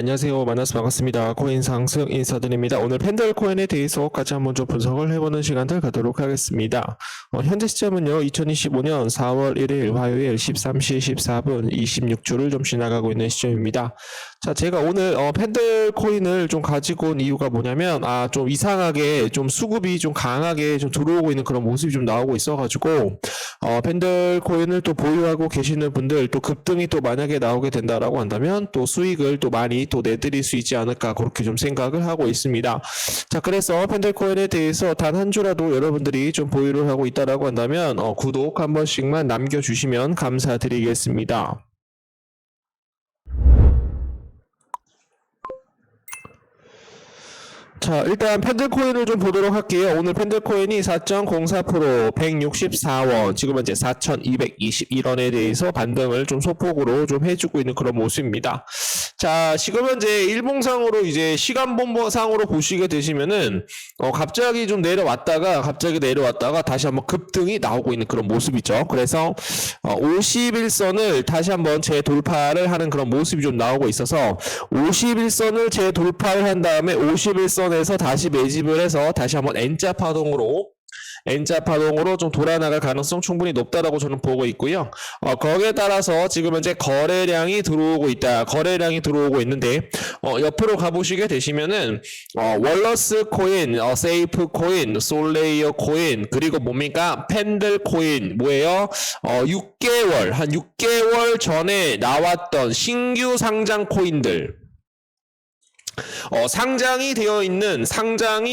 안녕하세요. 만나서 반갑습니다. 코인 상승 인사드립니다. 오늘 펜들 코인에 대해서 같이 한번 좀 분석을 해보는 시간들 갖도록 하겠습니다. 현재 시점은요, 2025년 4월 1일 화요일 13시 14분 26초를 좀 지나가고 있는 시점입니다. 자, 제가 오늘 펜들 코인을 좀 가지고 온 이유가 뭐냐면, 좀 이상하게 좀 수급이 좀 강하게 좀 들어오고 있는 그런 모습이 좀 나오고 있어가지고, 펜들 코인을 또 보유하고 계시는 분들 또 급등이 또 만약에 나오게 된다라고 한다면 또 수익을 또 많이 또 내드릴 수 있지 않을까 그렇게 좀 생각을 하고 있습니다. 자, 그래서 펜들 코인에 대해서 단 한 주라도 여러분들이 좀 보유를 하고 있다라고 한다면 구독 한 번씩만 남겨주시면 감사드리겠습니다. 자, 일단 펜들코인을 좀 보도록 할게요. 오늘 펜들코인이 4.04%, 164원, 지금 현재 4,221원에 대해서 반등을 좀 소폭으로 좀 해주고 있는 그런 모습입니다. 자, 지금 현재 일봉상으로 이제 시간봉상으로 보시게 되시면은 갑자기 좀 내려왔다가 다시 한번 급등이 나오고 있는 그런 모습이죠. 그래서 51선을 다시 한번 재돌파를 하는 그런 모습이 좀 나오고 있어서 51선을 재돌파를 한 다음에 51선 에서 다시 매집을 해서 다시 한번 N자 파동으로 좀 돌아나갈 가능성 충분히 높다라고 저는 보고 있고요. 거기에 따라서 지금 현재 거래량이 들어오고 있는데 옆으로 가보시게 되시면은 월러스 코인, 세이프 코인, 솔레이어 코인, 그리고 뭡니까? 펜들 코인 뭐예요? 6개월 전에 나왔던 신규 상장 코인들, 상장이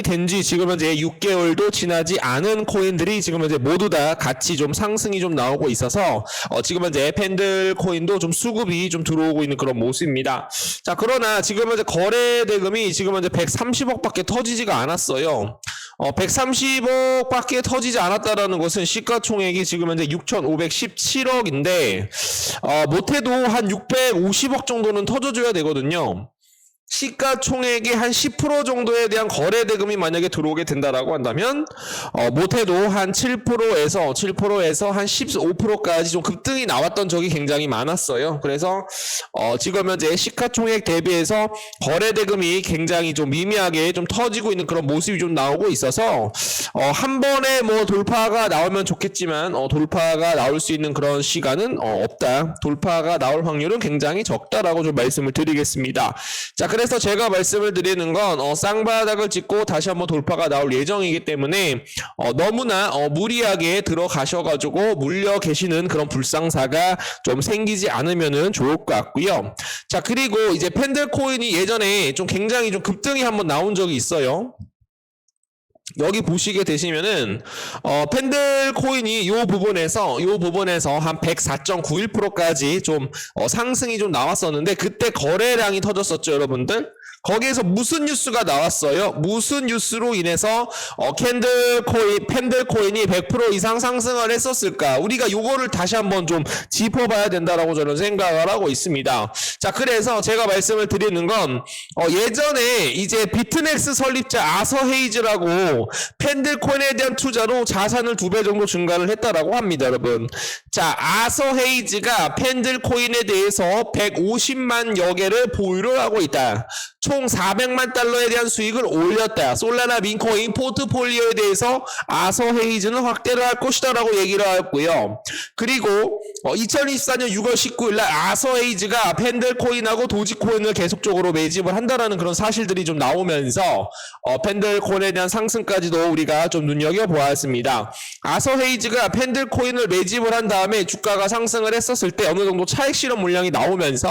된 지 지금 현재 6개월도 지나지 않은 코인들이 지금 현재 모두 다 같이 좀 상승이 좀 나오고 있어서 지금 현재 펜들 코인도 좀 수급이 좀 들어오고 있는 그런 모습입니다. 자, 그러나 지금 현재 거래 대금이 지금 현재 130억밖에 터지지가 않았어요. 130억밖에 터지지 않았다라는 것은 시가총액이 지금 현재 6,517억인데 못해도 한 650억 정도는 터져줘야 되거든요. 시가총액의 한 10% 정도에 대한 거래 대금이 만약에 들어오게 된다라고 한다면 못해도 한 7%에서 한 15%까지 좀 급등이 나왔던 적이 굉장히 많았어요. 그래서 지금 현재 시가총액 대비해서 거래 대금이 굉장히 좀 미미하게 좀 터지고 있는 그런 모습이 좀 나오고 있어서 한 번에 뭐 돌파가 나오면 좋겠지만 돌파가 나올 수 있는 그런 시간은 없다. 돌파가 나올 확률은 굉장히 적다라고 좀 말씀을 드리겠습니다. 자, 그래서 제가 말씀을 드리는 건 쌍바닥을 찍고 다시 한번 돌파가 나올 예정이기 때문에 너무나 무리하게 들어가셔가지고 물려 계시는 그런 불상사가 좀 생기지 않으면은 좋을 것 같고요. 자, 그리고 이제 펜들 코인이 예전에 좀 굉장히 좀 급등이 한번 나온 적이 있어요. 여기 보시게 되시면은 펜들 코인이 요 부분에서 한 104.91%까지 좀 상승이 좀 나왔었는데 그때 거래량이 터졌었죠, 여러분들. 거기에서 무슨 뉴스가 나왔어요? 무슨 뉴스로 인해서 펜들 코인이 100% 이상 상승을 했었을까? 우리가 요거를 다시 한번 좀 짚어봐야 된다라고 저는 생각을 하고 있습니다. 자, 그래서 제가 말씀을 드리는 건 예전에 이제 비트넥스 설립자 아서 헤이즈라고 펜들 코인에 대한 투자로 자산을 2배 정도 증가를 했다라고 합니다, 여러분. 자, 아서 헤이즈가 펜들 코인에 대해서 150만여 개를 보유를 하고 있다. 총 400만 달러에 대한 수익을 올렸다. 솔라나 민코인 포트폴리오에 대해서 아서 헤이즈는 확대를 할 것이다 라고 얘기를 하였고요. 그리고 2024년 6월 19일 날 아서 헤이즈가 펜들 코인하고 도지코인을 계속적으로 매집을 한다라는 그런 사실들이 좀 나오면서 펜들 코인에 대한 상승까지도 우리가 좀 눈여겨보았습니다. 아서 헤이즈가 펜들 코인을 매집을 한 다음에 주가가 상승을 했었을 때 어느 정도 차익 실현 물량이 나오면서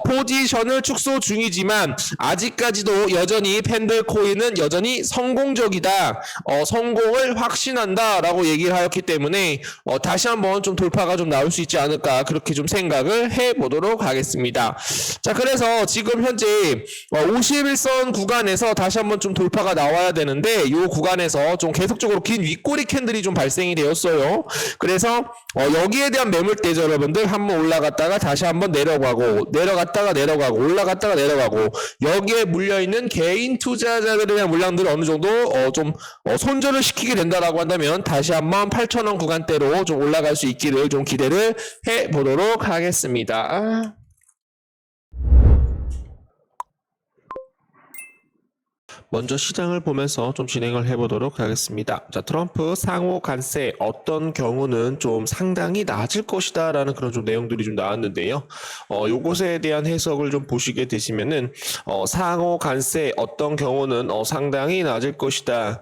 포지션을 축소 중이지만 아직까지도 여전히 펜들 코인은 여전히 성공적이다. 성공을 확신한다 라고 얘기를 하였기 때문에 다시 한번 좀 돌파가 좀 나올 수 있지 않을까 그렇게 좀 생각을 해보도록 하겠습니다. 자, 그래서 지금 현재 51선 구간에서 다시 한번 좀 돌파가 나와야 되는데 이 구간에서 좀 계속적으로 긴 윗꼬리 캔들이 좀 발생이 되었어요. 그래서 여기에 대한 매물대죠, 여러분들. 한번 올라갔다가 다시 한번 내려가고 올라갔다가 내려가고 여기에 물려있는 개인 투자자들에 대한 물량들을 어느 정도 좀 손절을 시키게 된다라고 한다면 다시 한번 8,000원 구간대로 좀 올라갈 수 있기를 좀 기대를 해보도록 하겠습니다. 먼저 시장을 보면서 좀 진행을 해보도록 하겠습니다. 자, 트럼프 상호 관세 어떤 경우는 좀 상당히 낮을 것이다 라는 그런 좀 내용들이 좀 나왔는데요. 요것에 대한 해석을 좀 보시게 되시면은 상호 관세 어떤 경우는 상당히 낮을 것이다.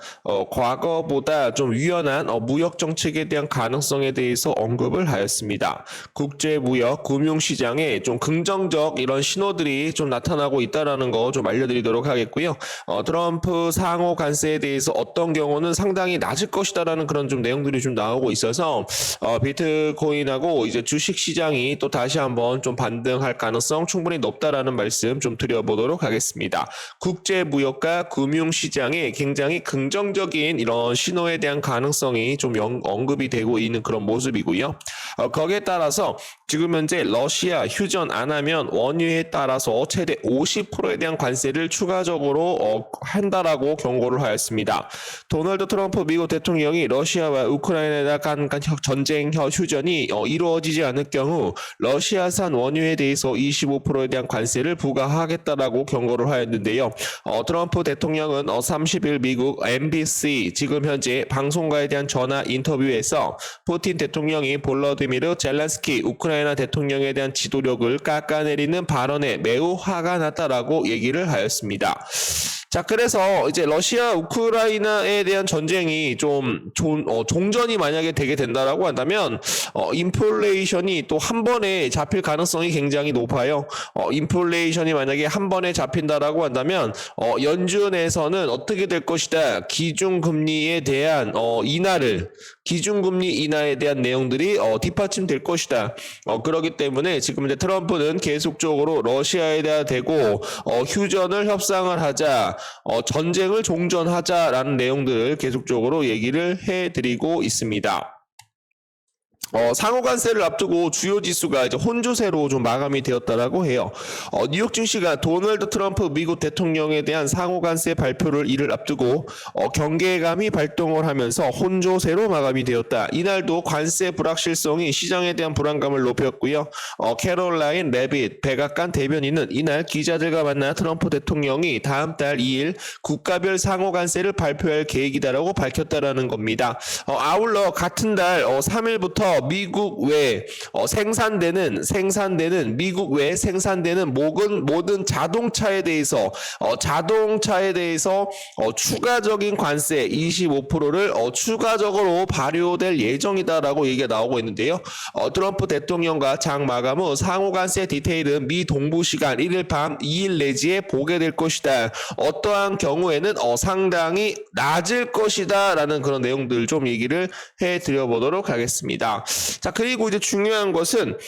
과거보다 좀 유연한 무역 정책에 대한 가능성에 대해서 언급을 하였습니다. 국제 무역 금융시장에 좀 긍정적 이런 신호들이 좀 나타나고 있다라는 거 좀 알려드리도록 하겠고요. 트럼프 상호 관세에 대해서 어떤 경우는 상당히 낮을 것이다라는 그런 좀 내용들이 좀 나오고 있어서 비트코인하고 이제 주식 시장이 또 다시 한번 좀 반등할 가능성 충분히 높다라는 말씀 좀 드려보도록 하겠습니다. 국제 무역과 금융 시장에 굉장히 긍정적인 이런 신호에 대한 가능성이 좀 언급이 되고 있는 그런 모습이고요. 거기에 따라서 지금 현재 러시아 휴전 안 하면 원유에 따라서 최대 50%에 대한 관세를 추가적으로 한다라고 경고를 하였습니다. 도널드 트럼프 미국 대통령이 러시아와 우크라이나 간 전쟁 휴전이 이루어지지 않을 경우 러시아산 원유에 대해서 25%에 대한 관세를 부과하겠다라고 경고를 하였는데요. 트럼프 대통령은 30일 미국 MBC 지금 현재 방송과에 대한 전화 인터뷰에서 푸틴 대통령이 볼로디미르 젤렌스키 우크라이나 대통령에 대한 지도력을 깎아내리는 발언에 매우 화가 났다라고 얘기를 하였습니다. 자, 그래서 이제 러시아 우크라이나에 대한 전쟁이 좀 종전이 만약에 되게 된다라고 한다면 인플레이션이 또 한 번에 잡힐 가능성이 굉장히 높아요. 인플레이션이 만약에 한 번에 잡힌다라고 한다면 연준에서는 어떻게 될 것이다. 기준금리에 대한 기준금리 인하에 대한 내용들이 뒷받침될 것이다. 그렇기 때문에 지금 이제 트럼프는 계속적으로 러시아에 대고 휴전을 협상을 하자, 전쟁을 종전하자라는 내용들을 계속적으로 얘기를 해드리고 있습니다. 상호 관세를 앞두고 주요 지수가 이제 혼조세로 좀 마감이 되었다라고 해요. 뉴욕 증시가 도널드 트럼프 미국 대통령에 대한 상호 관세 발표를 이를 앞두고 경계감이 발동을 하면서 혼조세로 마감이 되었다. 이날도 관세 불확실성이 시장에 대한 불안감을 높였고요. 캐롤라인 레빗 백악관 대변인은 이날 기자들과 만나 트럼프 대통령이 다음 달 2일 국가별 상호 관세를 발표할 계획이다라고 밝혔다라는 겁니다. 아울러 같은 달 3일부터 미국 외 생산되는 미국 외 생산되는 모든 자동차에 대해서 추가적인 관세 25%를 추가적으로 발효될 예정이다라고 얘기가 나오고 있는데요. 트럼프 대통령과 장 마감 후 상호 관세 디테일은 미 동부 시간 1일 밤 2일 내지에 보게 될 것이다. 어떠한 경우에는 상당히 낮을 것이다라는 그런 내용들 좀 얘기를 해드려보도록 하겠습니다. 자, 그리고 이제 중요한 것은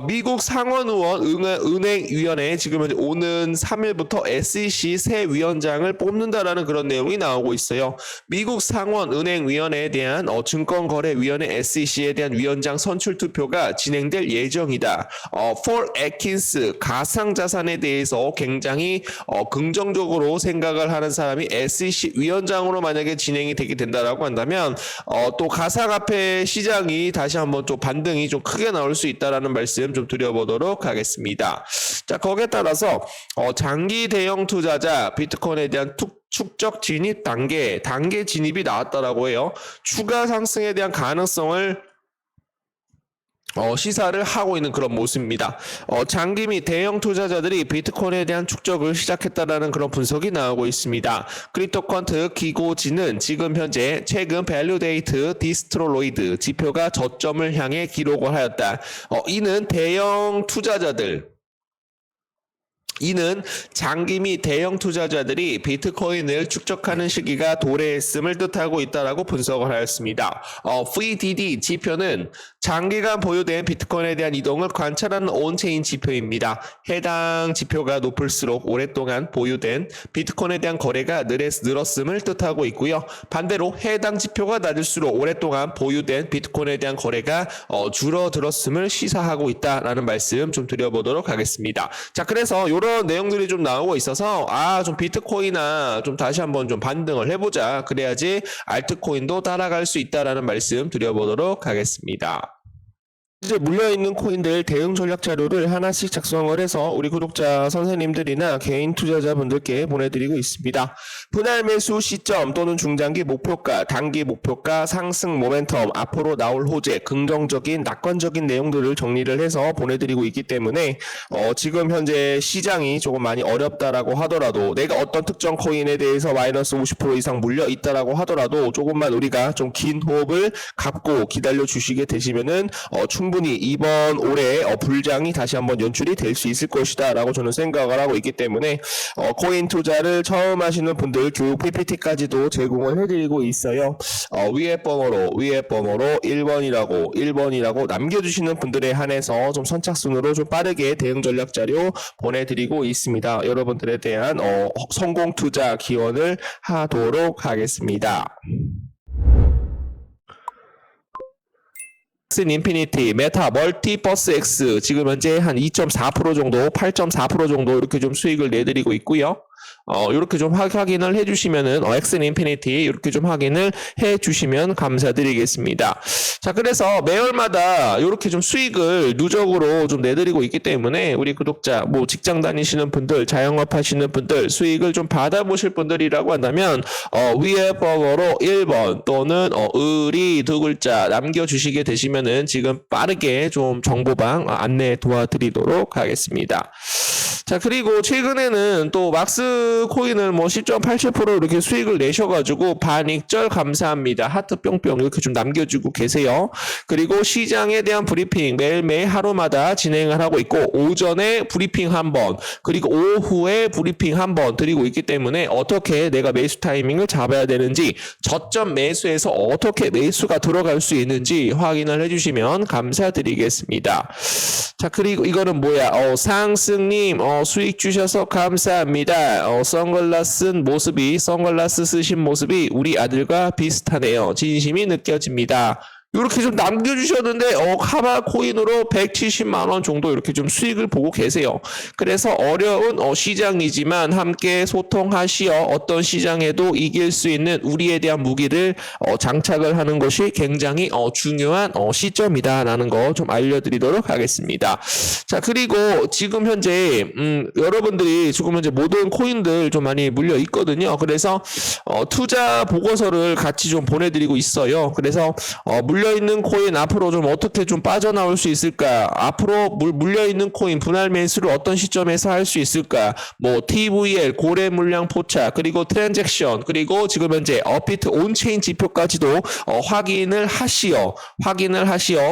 미국 상원의원 은행위원회 지금 오는 3일부터 SEC 새 위원장을 뽑는다라는 그런 내용이 나오고 있어요. 미국 상원은행위원회에 대한 증권거래위원회 SEC에 대한 위원장 선출 투표가 진행될 예정이다. 폴 애킨스 가상자산에 대해서 굉장히 긍정적으로 생각을 하는 사람이 SEC 위원장으로 만약에 진행이 되게 된다라고 한다면 또 가상화폐 시장이 다시 한번 좀 반등이 좀 크게 나올 수 있다라는 말씀 좀 드려보도록 하겠습니다. 자, 거기에 따라서 장기 대형 투자자 비트코인에 대한 축적 진입 단계 진입이 나왔다라고 해요. 추가 상승에 대한 가능성을 시사를 하고 있는 그런 모습입니다. 장기 및 대형 투자자들이 비트코인에 대한 축적을 시작했다라는 그런 분석이 나오고 있습니다. 크립토퀀트 기고지는 지금 현재 최근 밸류데이트 디스트롤로이드 지표가 저점을 향해 기록을 하였다. 이는 장기 및 대형 투자자들이 비트코인을 축적하는 시기가 도래했음을 뜻하고 있다라고 분석을 하였습니다. FDD 지표는 장기간 보유된 비트코인에 대한 이동을 관찰하는 온체인 지표입니다. 해당 지표가 높을수록 오랫동안 보유된 비트코인에 대한 거래가 늘었음을 뜻하고 있고요. 반대로 해당 지표가 낮을수록 오랫동안 보유된 비트코인에 대한 거래가 줄어들었음을 시사하고 있다라는 말씀 좀 드려보도록 하겠습니다. 자, 그래서 이런 내용들이 좀 나오고 있어서 좀 비트코인이나 좀 다시 한번 좀 반등을 해보자. 그래야지 알트코인도 따라갈 수 있다라는 말씀 드려보도록 하겠습니다. 이제 물려있는 코인들 대응 전략 자료를 하나씩 작성을 해서 우리 구독자 선생님들이나 개인 투자자분들께 보내드리고 있습니다. 분할 매수 시점 또는 중장기 목표가, 단기 목표가, 상승 모멘텀, 앞으로 나올 호재, 긍정적인 낙관적인 내용들을 정리를 해서 보내드리고 있기 때문에 지금 현재 시장이 조금 많이 어렵다라고 하더라도, 내가 어떤 특정 코인에 대해서 마이너스 50% 이상 물려 있다라고 하더라도 조금만 우리가 좀 긴 호흡을 갖고 기다려 주시게 되시면은 충분히 이번 올해 불장이 다시 한번 연출이 될 수 있을 것이다 라고 저는 생각을 하고 있기 때문에 코인 투자를 처음 하시는 분들 교육 PPT까지도 제공을 해드리고 있어요. 위에 번호로 1번이라고 남겨주시는 분들에 한해서 좀 선착순으로 좀 빠르게 대응 전략 자료 보내드리고 있습니다. 여러분들에 대한 성공 투자 기원을 하도록 하겠습니다. 인피니티, 메타, 멀티버스 X 지금 현재 한 2.4% 정도, 8.4% 정도 이렇게 좀 수익을 내드리고 있고요. 이렇게 좀 확인을 해주시면은 엑슨 인피니티 이렇게 좀 확인을 해주시면 감사드리겠습니다. 자, 그래서 매월마다 이렇게 좀 수익을 누적으로 좀 내드리고 있기 때문에 우리 구독자, 뭐 직장 다니시는 분들, 자영업 하시는 분들, 수익을 좀 받아보실 분들이라고 한다면 위에 번호로 1번 또는 을이 두 글자 남겨주시게 되시면은 지금 빠르게 좀 정보방 안내 도와드리도록 하겠습니다. 자, 그리고 최근에는 또 막스 코인을 뭐 10.87% 이렇게 수익을 내셔가지고 반익절 감사합니다. 하트 뿅뿅 이렇게 좀 남겨주고 계세요. 그리고 시장에 대한 브리핑 매일매일 하루마다 진행을 하고 있고, 오전에 브리핑 한 번, 그리고 오후에 브리핑 한 번 드리고 있기 때문에 어떻게 내가 매수 타이밍을 잡아야 되는지, 저점 매수에서 어떻게 매수가 들어갈 수 있는지 확인을 해주시면 감사드리겠습니다. 자, 그리고 이거는 뭐야? 상승님 수익 주셔서 감사합니다. 선글라스 쓰신 모습이 우리 아들과 비슷하네요. 진심이 느껴집니다. 이렇게 좀 남겨주셨는데 카바 코인으로 170만 원 정도 이렇게 좀 수익을 보고 계세요. 그래서 어려운 시장이지만 함께 소통하시어 어떤 시장에도 이길 수 있는 우리에 대한 무기를 장착을 하는 것이 굉장히 중요한 시점이다라는 거 좀 알려드리도록 하겠습니다. 자, 그리고 지금 현재 여러분들이 지금 현재 모든 코인들 좀 많이 물려 있거든요. 그래서 투자 보고서를 같이 좀 보내드리고 있어요. 그래서 물려있는 코인 앞으로 좀 어떻게 좀 빠져나올 수 있을까? 앞으로 물려있는 코인 분할 매수를 어떤 시점에서 할 수 있을까? 뭐 TVL, 고래 물량 포착, 그리고 트랜잭션, 그리고 지금 현재 업비트 온체인 지표까지도 확인을 하시어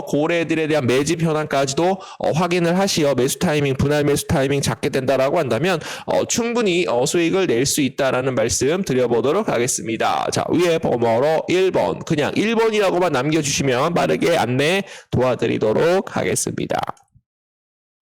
고래들에 대한 매집 현황까지도 확인을 하시어 매수 타이밍, 분할 매수 타이밍 잡게 된다라고 한다면 충분히 수익을 낼 수 있다라는 말씀 드려보도록 하겠습니다. 자, 위에 번호로 1번, 그냥 1번이라고만 남겨주시면 빠르게 안내 도와드리도록 하겠습니다.